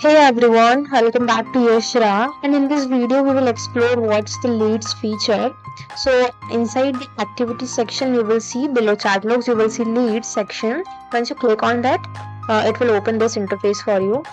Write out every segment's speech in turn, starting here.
Hey everyone, welcome back to Yashraa, and in this video we will explore what's the leads feature. So inside the activity section you will see below chat logs you will see leads section. Once you click on that, it will open this interface for you.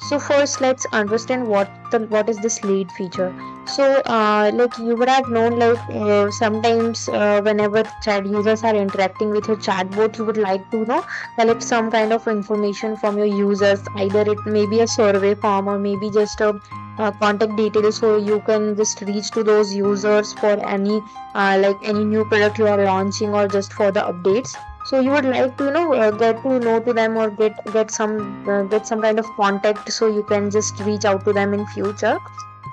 So first let's understand what is this lead feature. So like you would have known, like sometimes whenever chat users are interacting with your chatbot, you would like to collect some kind of information from your users. Either it may be a survey form or maybe just a contact details, so you can just reach to those users for any like any new product you are launching or just for the updates. So you would like to get to know to them or get some kind of contact, so you can just reach out to them in future.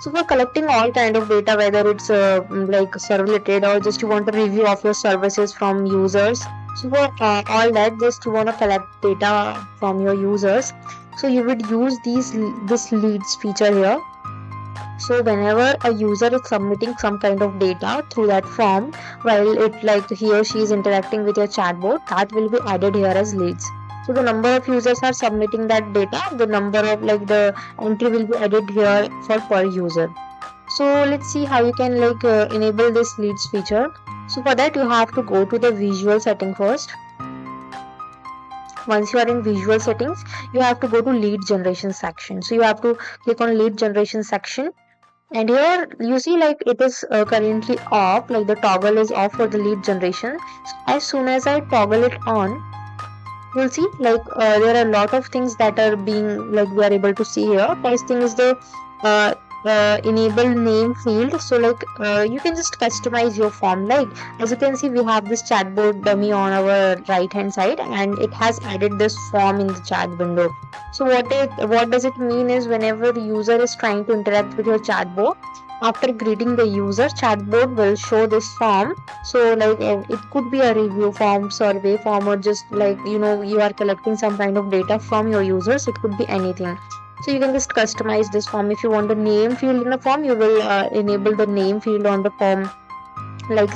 So for collecting all kind of data, whether it's like server related or just you want a review of your services from users. So for all that, just you want to collect data from your users, so you would use this leads feature here. So whenever a user is submitting some kind of data through that form, while it like he or she is interacting with your chatbot, that will be added here as leads. So the number of users are submitting that data, the number of like the entry will be added here for per user. So let's see how you can enable this leads feature. So for that you have to go to the visual setting first. Once you are in visual settings, you have to go to lead generation section. So you have to click on lead generation section. And here you see like it is currently off, like the toggle is off for the lead generation. So as soon as I toggle it on, you'll see like there are a lot of things that are being like we are able to see here. First thing is the enable name field. So like you can just customize your form. Like as you can see, we have this chatbot dummy on our right hand side and it has added this form in the chat window. So what does it mean is whenever the user is trying to interact with your chatbot, after greeting the user, chatbot will show this form. So like it could be a review form, survey form, or just like you are collecting some kind of data from your users. It could be anything. So you can just customize this form. If you want a name field in the form, you will enable the name field on the form. Like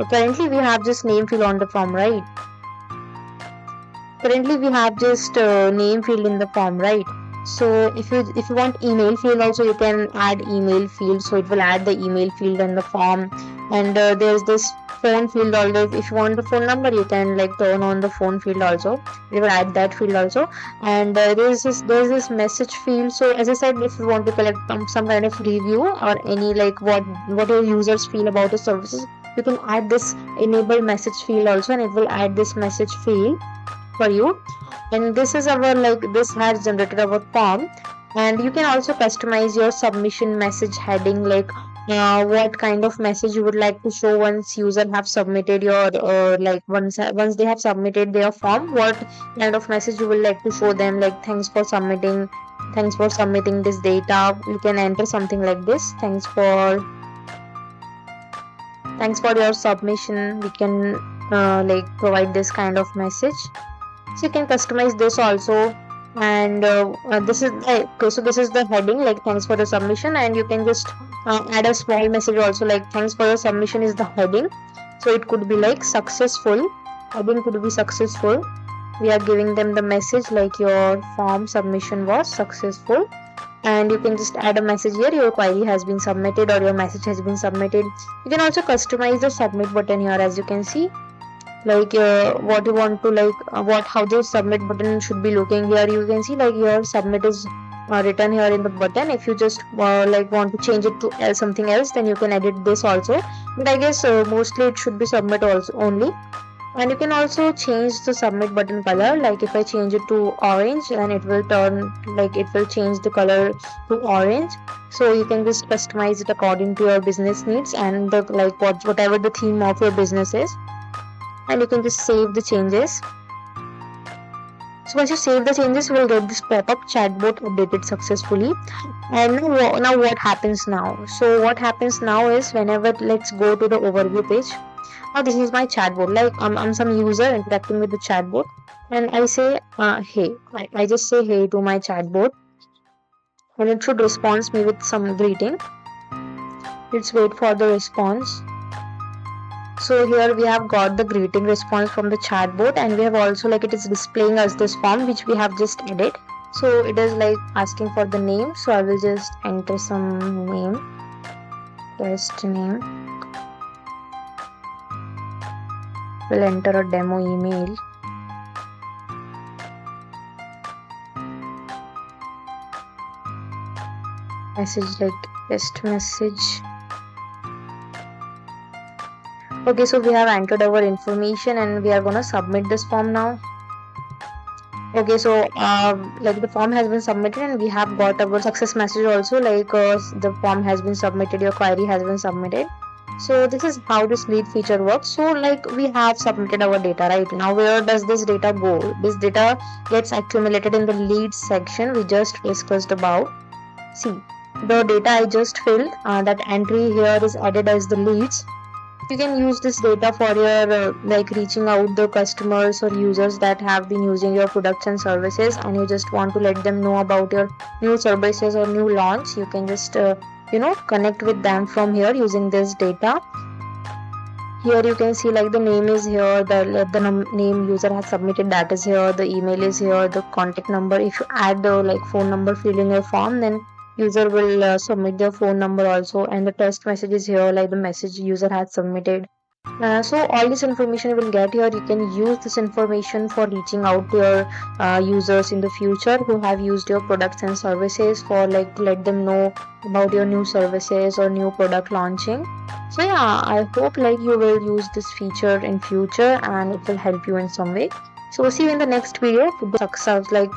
currently we have just name field on the form, right? Currently we have just name field in the form, right? So if you want email field also, you can add email field. So it will add the email field in the form. And there's this phone field also. If you want the phone number, you can like turn on the phone field also. We will add that field also. And there's this message field. So as I said, if you want to collect some kind of review or any like what your users feel about the services, you can add this enable message field also, and it will add this message field for you. And this is our this has generated our form. And you can also customize your submission message heading, like what kind of message you would like to show once user have submitted your once they have submitted their form, what kind of message you would like to show them, like thanks for submitting this data. You can enter something like this: thanks for your submission. We can provide this kind of message. So you can customize this also. And this is okay, so this is the heading, like thanks for the submission, and you can just add a small message also, like thanks for your submission is the heading. So it could be like successful, heading could be successful. We are giving them the message like your form submission was successful. And you can just add a message here: your query has been submitted or your message has been submitted. You can also customize the submit button here. As you can see, like what you want to how the submit button should be looking. Here you can see like your submit is written here in the button. If you just want to change it to something else, then you can edit this also, but I guess mostly it should be submit also only. And you can also change the submit button color. Like if I change it to orange, then it will change the color to orange. So you can just customize it according to your business needs and the whatever the theme of your business is. And you can just save the changes. So once you save the changes, you will get this pop-up: chatbot updated successfully. And now what happens now? So what happens now is, whenever let's go to the overview page. Now this is my chatbot. Like I'm some user interacting with the chatbot, and I say hey. I just say hey to my chatbot, and it should respond me with some greeting. Let's wait for the response. So here we have got the greeting response from the chatbot, and we have also it is displaying us this form which we have just added. So it is like asking for the name, so I will just enter some name, test name. We'll enter a demo email. Message like test message. Okay, so we have entered our information and we are gonna submit this form now. Okay, so like the form has been submitted and we have got our success message also, like the form has been submitted, your query has been submitted. So this is how this lead feature works. So like we have submitted our data, right? Now where does this data go? This data gets accumulated in the leads section we just discussed about. See, the data I just filled, that entry here is added as the leads. You can use this data for your like reaching out the customers or users that have been using your products and services, and you just want to let them know about your new services or new launch. You can just connect with them from here using this data. Here you can see like the name is here, the name user has submitted, that is here, the email is here, the contact number. If you add the like phone number field in your form, then user will submit their phone number also, and the test message is here, like the message user has submitted. So all this information you will get here. You can use this information for reaching out to your users in the future who have used your products and services, for like let them know about your new services or new product launching. So yeah, I hope like you will use this feature in future and it will help you in some way. So see you in the next video with the success, like